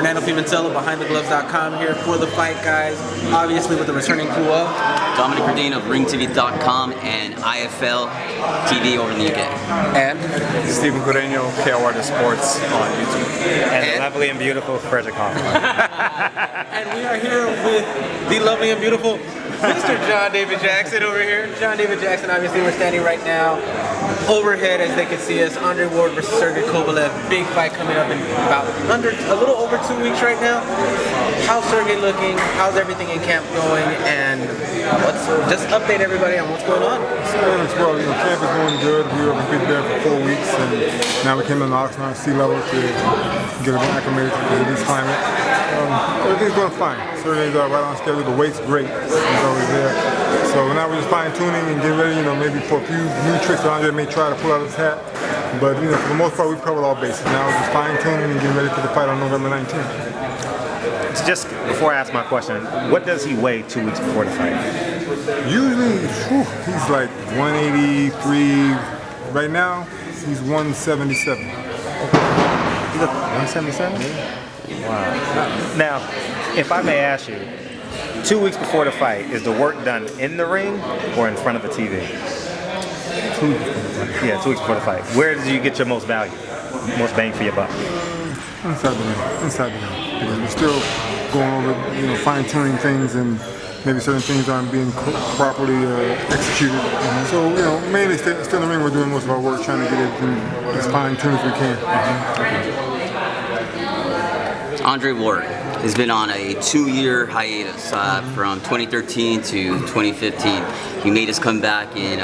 Fernando Pimentello, BehindTheGloves.com here for the fight, guys. Obviously with the returning crew of Dominic Verdine of RingTV.com and IFL TV over in the UK. And Stephen Gureño, KO Artist Sports on YouTube. And the lovely and beautiful Sergey Kovalev. And we are here with the lovely and beautiful Mr. John David Jackson over here. John David Jackson, obviously we're standing right now overhead as they can see us. Andre Ward versus Sergey Kovalev. Big fight coming up in about a little over 2 weeks right now. How's Sergey looking? How's everything in camp going? And let's just update everybody on what's going on. Well, camp is going good. We've been there for 4 weeks, and now we came to Oxnard sea level to get a bit acclimated to this climate. Everything's going fine. Sergey's right on schedule. The weight's great. He's always there. So now we're just fine tuning and getting ready. Maybe for a few new tricks that Andre may try to pull out of his hat. But for the most part, we've covered all bases. Now we're just fine tuning and getting ready for the fight on November 19th. Just before I ask my question, what does he weigh 2 weeks before the fight? Usually, he's like 183. Right now, he's 177. He's 177? Wow. Now, if I may ask you, 2 weeks before the fight, is the work done in the ring or in front of the TV? 2 weeks before the fight. Yeah, 2 weeks before the fight. Where do you get your most value, most bang for your buck? Inside the ring. Inside the ring. Because we're still going over, fine-tuning things, and maybe certain things aren't being properly executed. So, mainly still in the ring, we're doing most of our work, trying to get everything as fine-tuned as we can. Andre Ward has been on a 2-year hiatus from 2013 to 2015. He made his comeback in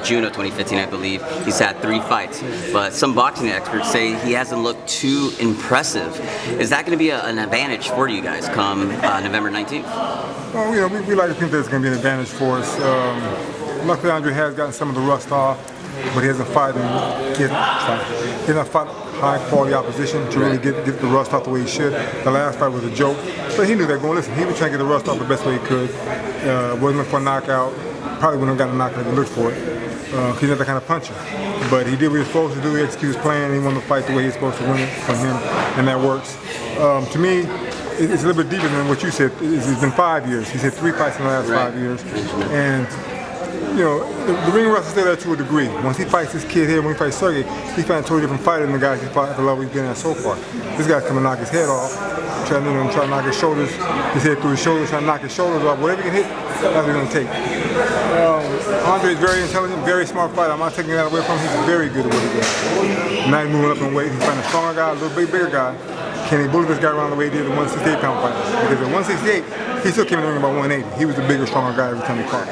June of 2015, I believe. He's had 3 fights, but some boxing experts say he hasn't looked too impressive. Is that going to be an advantage for you guys come November 19th? Well, we like to think that it's going to be an advantage for us. Luckily, Andre has gotten some of the rust off, but he hasn't fought high-quality opposition to really get the rust off the way he should. The last fight was a joke, but he knew that going. Listen, he was trying to get the rust off the best way he could. Wasn't for a knockout. Probably wouldn't have gotten a knockout if he looked for it. He's not that kind of puncher. But he did what he was supposed to do. He executed his plan. He won the fight the way he's supposed to win it from him, and that works. To me, it's a little bit deeper than what you said. It's been 5 years. He's had 3 fights in the last 5 years, and the ring rust is still there to a degree. Once he fights this kid here, when he fights Sergey, he's fighting a totally different fighter than the guys he fought at the level he's been at so far. This guy's coming to knock his head off, trying to knock his head through his shoulders, trying to knock his shoulders off. Whatever he can hit, that's what he's going to take. Andre is very intelligent, very smart fighter. I'm not taking that away from him. He's very good at what he does. Now he's moving up in weight. He's fighting a stronger guy, a little bit bigger guy. Can he bully this guy around the way he did the 168-pound fight? Because at 168, he still came in the ring about 180. He was the bigger, stronger guy every time he fought.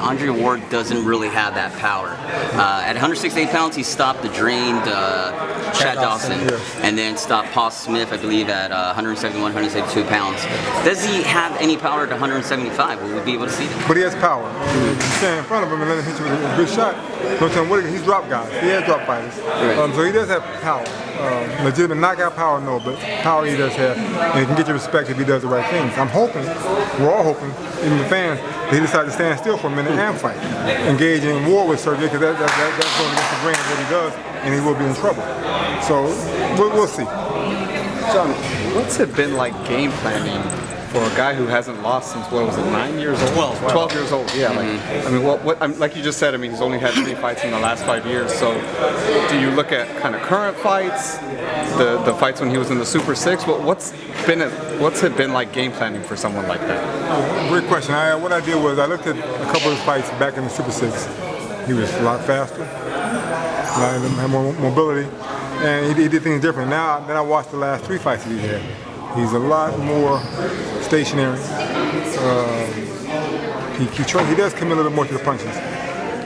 Andre Ward doesn't really have that power. At 168 pounds, he stopped the drained Chad Dawson, and then stopped Paul Smith, I believe, at 171, 172 pounds. Does he have any power at 175? Will we be able to see that? But he has power. If you stand in front of him and let him hit you with a good shot, don't tell him what he's drop guys. He has drop fighters. So he does have power. Legitimate knockout power, no, but power he does have. And he can get your respect if he does the right things. I'm hoping, we're all hoping, even the fans, that he decides to stand still for a minute and fight. Engage in war with Sergey, because that's going against the grain of what he does, and he will be in trouble. So we'll see. John, what's it been like game planning for a guy who hasn't lost since, what was it, 9 years old? 12 years old, yeah. Like you just said, he's only had 3 fights in the last 5 years. So do you look at kind of current fights, the fights when he was in the Super 6? What's it been like game planning for someone like that? Great question. What I did was I looked at a couple of his fights back in the Super 6. He was a lot faster, had more mobility, and he did things different. Now, then I watched the last 3 fights that he had. He's a lot more stationary. He does come in a little more to the punches,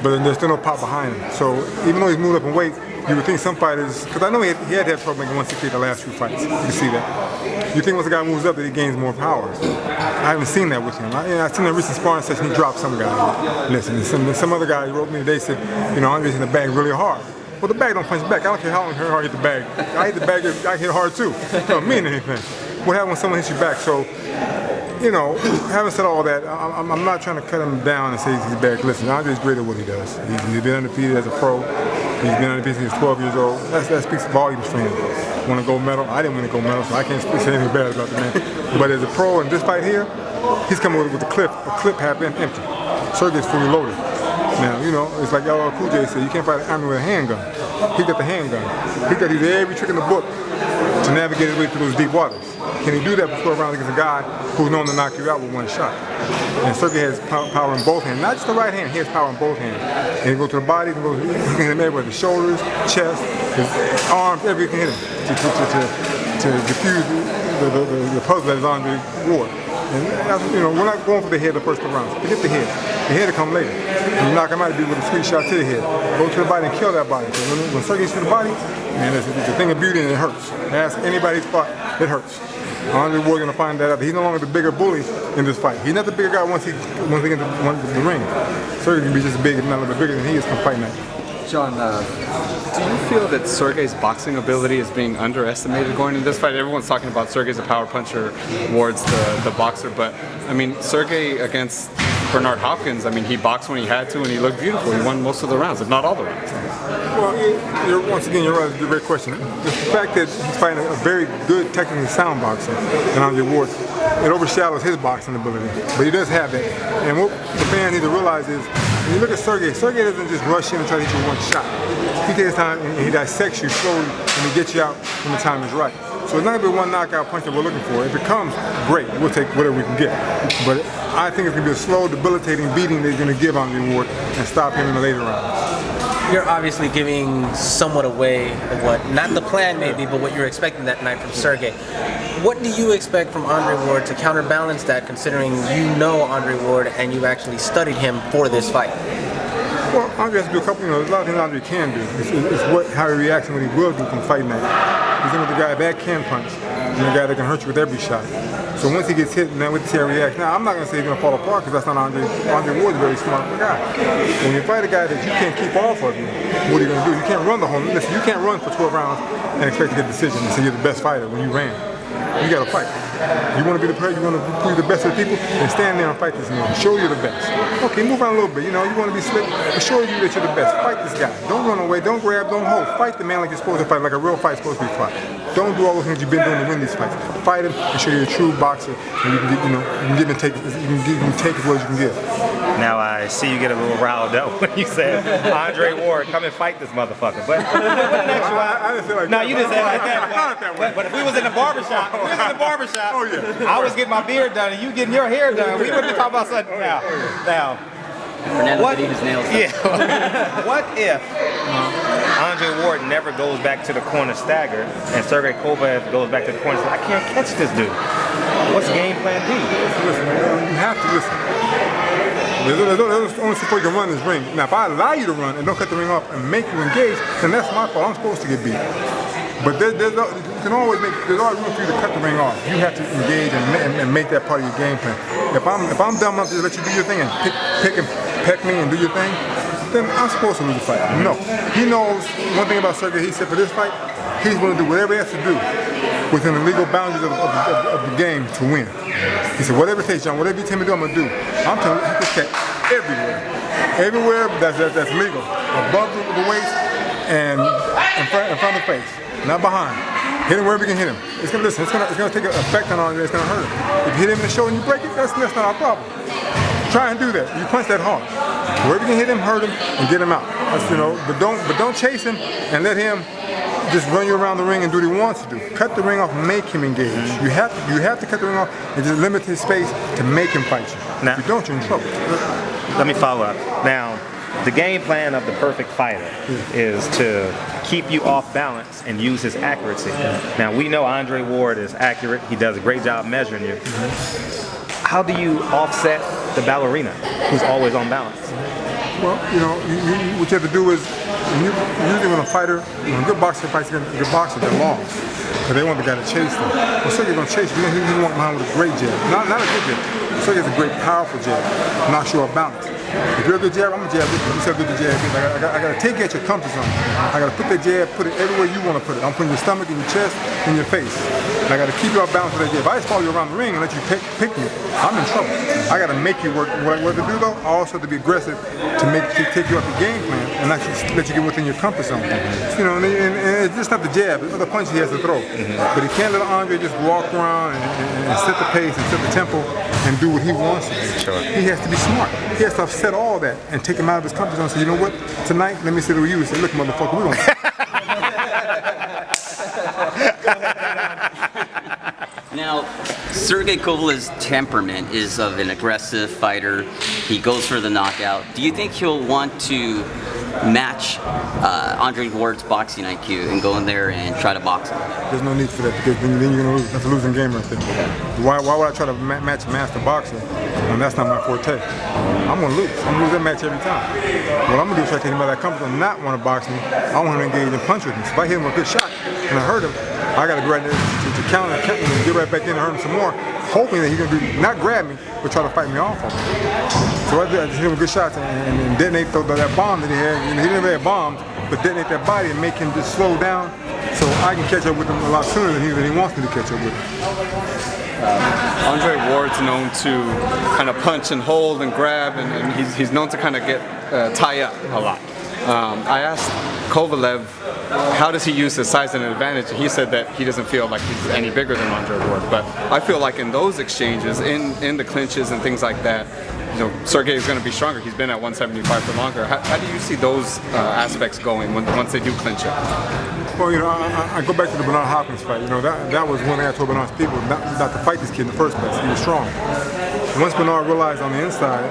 but there's still no pop behind him. So even though he's moved up in weight, you would think some fighters, because I know he had to have trouble making 168 the last few fights. You can see that. You think once a guy moves up that he gains more power. I haven't seen that with him. I've seen a recent sparring session, he dropped some guy. Listen, some other guy wrote me today, said, Andre's in the bag really hard. Well, the bag don't punch back. I don't care how hard you hit the bag. I hit the bag, I hit hard too. It don't mean anything. What happens when someone hits you back? So, having said all that, I'm not trying to cut him down and say he's bad. Listen, Andre's great at what he does. He's been undefeated as a pro. He's been on the business since 12 years old. That speaks volumes for him. Want to gold medal? I didn't win a gold medal, so I can't say anything bad about the man. But as a pro in this fight here, he's coming with a clip half empty. Sergey's fully loaded. Now, you know, it's like LL Cool J said, you can't fight an army with a handgun. He got the handgun. He got to use every trick in the book to navigate his way through those deep waters. Can he do that for 12 rounds against a guy who's known to knock you out with one shot? And Sergey has power in both hands, not just the right hand, he has power in both hands. And he goes to the body, he can hit him everywhere, the shoulders, chest, his arms, everything can hit him to diffuse the puzzle that is Kovalev-Ward. And you know, we're not going for the head the first 2 rounds. Hit the head. The head will come later. When you knock him out, it'll be with a sweet shot to the head. Go to the body and kill that body. So when Sergey's to the body, man, it's a thing of beauty and it hurts. Ask anybody's spot, it hurts. Kovalev-Ward's gonna find that out. He's no longer the bigger bully in this fight. He's not the bigger guy once he gets to the ring. Sergey can be just as big, if not a little bit bigger than he is from fight night. John, do you feel that Sergey's boxing ability is being underestimated going into this fight? Everyone's talking about Sergey's a power puncher, Ward's the boxer, but I mean, Sergey against Bernard Hopkins, I mean, he boxed when he had to and he looked beautiful. He won most of the rounds, if not all the rounds. Well, once again, you're right, it's a great question. The fact that he's fighting a very good, technically sound boxer, and Kovalev-Ward, it overshadows his boxing ability. But he does have that. And what the fans need to realize is, when you look at Sergey doesn't just rush in and try to hit you with one shot. He takes time and he dissects you slowly and he gets you out when the time is right. So it's not going to be one knockout punch that we're looking for. If it comes, great. We'll take whatever we can get. But I think it's going to be a slow, debilitating beating they're going to give Kovalev-Ward and stop him in the later rounds. You're obviously giving somewhat away of what, not the plan maybe, but what you're expecting that night from Sergey. What do you expect from Kovalev-Ward to counterbalance that, considering you know Kovalev-Ward and you've actually studied him for this fight? Well, Andre has to do a couple, there's a lot of things Andre can do. It's how he reacts and what he will do from fight night. He's in with the guy that can punch and the guy that can hurt you with every shot. So once he gets hit, and then we see how he reacts. Now, I'm not going to say he's going to fall apart because that's not Andre. Kovalev-Ward's a very smart guy. When you fight a guy that you can't keep off of you, what are you going to do? You can't run the whole, listen, you can't run for 12 rounds and expect to get a decision and say you're the best fighter when you ran. You got to fight. You want to be the player, you want to be the best of the people, then stand there and fight this man. Show you're the best. Okay, move on a little bit. You know, you want to be slick, but show you that you're the best. Fight this guy. Don't run away, don't grab, don't hold. Fight the man like you're supposed to fight, like a real fight's supposed to be fought. Don't do all those things you've been doing to win these fights. Fight him and show you're a true boxer, and you can get, you can give and take, you can take as well as you can give. Now I see you get a little riled up when you said, Kovalev-Ward, come and fight this motherfucker. But I didn't say like no, that. you didn't say it like Not that way. that. But if we was in the barbershop, Oh, yeah. I was getting my beard done and you getting your hair done. We wouldn't be talking about something now. Fernando What? could eat his nails. Yeah. What if Kovalev-Ward never goes back to the corner stagger and Sergey Kovalev goes back to the corner? I can't catch this dude. What's game plan B? Listen, you have to listen. There's only so far you can run this ring. Now, if I allow you to run and don't cut the ring off and make you engage, then that's my fault. I'm supposed to get beat. But there's always room for you to cut the ring off. You have to engage and make that part of your game plan. If I'm dumb enough to just let you do your thing and peck me and do your thing, then I'm supposed to lose the fight. No. He knows one thing about Sergey. He said for this fight, he's going to do whatever he has to do within the legal boundaries of the game to win. He said, whatever it takes, John, whatever you tell me to do, I'm going to do. I'm telling you, this cat everywhere. Everywhere that's legal. Above the waist and in front of the face. Not behind. Hit him wherever you can hit him. It's gonna take an effect on Andre. It's gonna hurt him. If you hit him in the shoulder and you break it, that's not our problem. Try and do that. You punch that hard. Wherever you can hit him, hurt him, and get him out. That's, but don't chase him and let him just run you around the ring and do what he wants to do. Cut the ring off, make him engage. You have to cut the ring off and just limit his space to make him fight you. Now, if you don't, you're in trouble. Let me follow up. Now, the game plan of the perfect fighter is to keep you off balance and use his accuracy. Now, we know Kovalev-Ward is accurate. He does a great job measuring you. How do you offset the ballerina who's always on balance? Well, what you have to do is, usually when a good boxer fights against a good boxer, they're long. But they want the guy to chase them. Well, Sergey's going to chase you. He wants behind with a great jab. Not a good jab. Sergey's a great, powerful jab. Knocks you off balance. If you're a good jabber, I'm a jabber. You say good to jab. I got to take you at your comfort zone. I got to put that jab, put it everywhere you want to put it. I'm putting your stomach, in your chest, in your face. And I got to keep you off balance with that jab. If I just follow you around the ring and let you pick me, I'm in trouble. I got to make you work. What to do though? I also have to be aggressive to take you off your game plan and let you get within your comfort zone. You know, and it's just not the jab. It's not the punch he has to throw. But he can't let Andre just walk around and set the pace and set the tempo and do what he wants to do. Sure. He has to be smart. He has to offset all that and take him out of his comfort zone and say, you know what, tonight, let me sit with you and say, look, motherfucker, we're going to... Now, Sergey Kovalev's temperament is of an aggressive fighter. He goes for the knockout. Do you think he'll want to match Andre Ward's boxing IQ and go in there and try to box him? There's no need for that because then you're going to lose. That's a losing game right there. Why would I try to match a master boxer when that's not my forte? I'm going to lose. I'm going to lose that match every time. What I'm going to do is try to take him out of that comfort zone and not want to box me. I want him to engage and punch with me. So if I hit him with a good shot and I hurt him, I got to go right there to counter and get right back in and hurt him some more, hoping that he's going to not grab me, but try to fight me off of him. So right there, I just hit him with good shots and detonate that bomb that he had. You know, he didn't have bombs, but detonate that body and make him just slow down so I can catch up with him a lot sooner than he wants me to catch up with him. Andre Ward's known to kind of punch and hold and grab, and he's known to kind of get tie up a lot. I asked Kovalev, how does he use his size as an advantage? He said that he doesn't feel like he's any bigger than Andre Ward, but I feel like in those exchanges, in the clinches and things like that, you know, Sergey is going to be stronger. He's been at 175 for longer. How do you see those aspects going once they do clinch up? Well, you know, I go back to the Bernard Hopkins fight. You know, that was one thing I told Bernard's people not to fight this kid in the first place. He was strong. Once Bernard realized on the inside,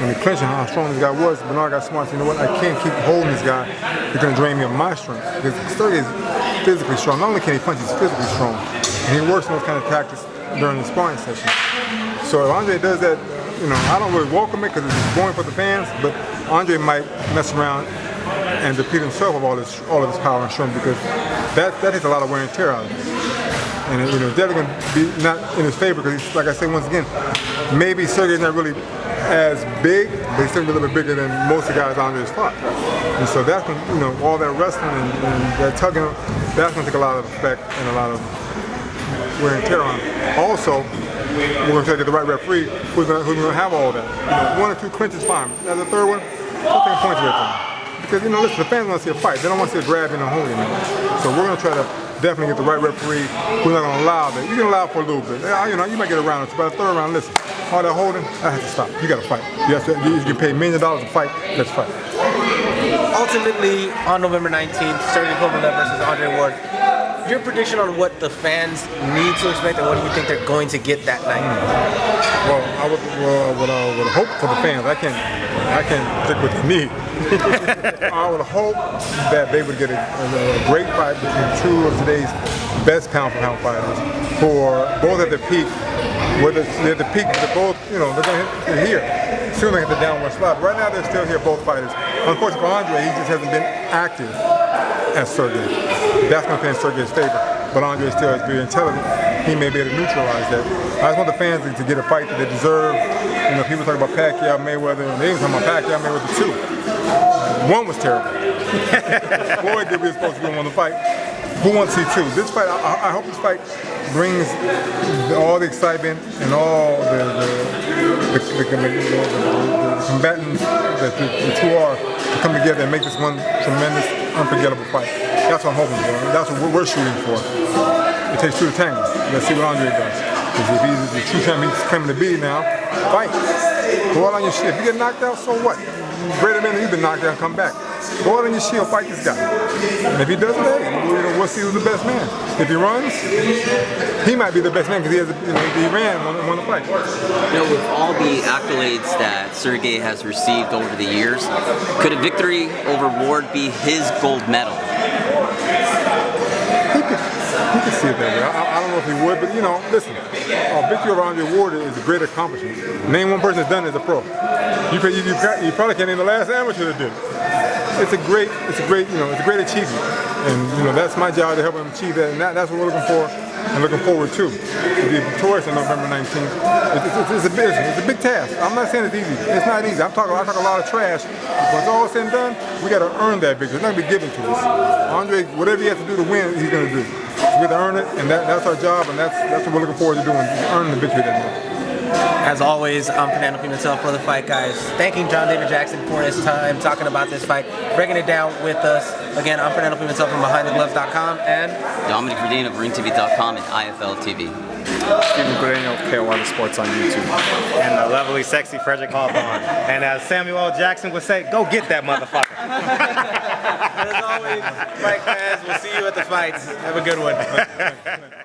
when he clinching how strong this guy was, Bernard got smart. So, you know what? I can't keep holding this guy. He's going to drain me of my strength. Because Sergey is physically strong. Not only can he punch, he's physically strong. And he works on those kind of tactics during the sparring session. So if Andre does that, you know, I don't really welcome it because it's boring for the fans, but Andre might mess around and deplete himself of all of his power and strength because that takes a lot of wear and tear out of him. And you know, it's definitely going to be not in his favor because, like I said once again, maybe Sergey's not really as big, but he's still a little bit bigger than most of the guys Andre's fought. And so that's when, you know, all that wrestling and that tugging, that's going to take a lot of effect and a lot of wear and tear on him. Also, we're going to try to get the right referee who's going to have all that. You know, 1 or 2 clinches, fine. As a third one, don't take points away from him. Because, you know, listen, the fans want to see a fight. They don't want to see a grabbing and holding. So we're going to try to definitely get the right referee who's not going to allow that. You can allow for a little bit. You know, you might get a round or two, but the third round, listen, all that holding, that has to stop. You got to fight. You get paid $1 million to fight. Let's fight. Ultimately, on November 19th, Sergey Kovalev versus Andre Ward. Your prediction on what the fans need to expect and what do you think they're going to get that night? Well, I would hope for the fans. I can't predict what they need. I would hope that they would get a great fight between 2 of today's best pound-for-pound fighters who are both at their peak. Whether they're at the peak, they're both, you know, they're here. Soon they hit the downward slide. Right now they're still here, both fighters. Unfortunately for Andre, he just hasn't been active as Sergey. That's going to play in Sergey's favor. But Andre still is very intelligent. He may be able to neutralize that. I just want the fans to get a fight that they deserve. You know, people talk about Pacquiao, Mayweather, and they even talking about Pacquiao, Mayweather too. One was terrible. Floyd did what he was supposed to do and won the fight. Who wants to see 2? This fight, I hope this fight brings all the excitement and all the combatants that the 2 are to come together and make this one tremendous, unforgettable fight. That's what I'm hoping for. That's what we're shooting for. It takes 2 to tango. Let's see what Andre does. Because if he's the true champion he's claiming to be now, fight. Go out on your shit. If you get knocked out, so what? Greater man than you've been knocked out, come back. Go out on your shield, fight this guy. And if he does it, hey, we'll see who's the best man. If he runs, he might be the best man because he ran and won the fight. You know, with all the accolades that Sergey has received over the years, could a victory over Ward be his gold medal? He could see it that way. I don't know if he would, but you know, listen, victory over Andre Ward is a great accomplishment. Name one person that's done it as a pro. You probably can't name the last amateur that did it. It's a great achievement, and you know that's my job to help him achieve that, and that's what we're looking for and looking forward to be victorious on November 19th. It's a big task. I'm not saying it's easy. It's not easy. I talk a lot of trash. When it's all said and done, we got to earn that victory. It's not going to be given to us. Andre, whatever he has to do to win, he's going to do. So we got to earn it, and that's our job, and that's what we're looking forward to doing, earning the victory that night. As always, I'm Fernando Pimentel for The Fight Guys. Thanking John David Jackson for his time talking about this fight, breaking it down with us. Again, I'm Fernando Pimentel from BehindTheGloves.com and Dominic Verdine of RingTV.com and IFL TV. Steven Guerrero, KOL Sports on YouTube. And the lovely, sexy Frederick Hawthorne. And as Samuel L. Jackson would say, go get that motherfucker. as always, fight fans, we'll see you at the fights. Have a good one.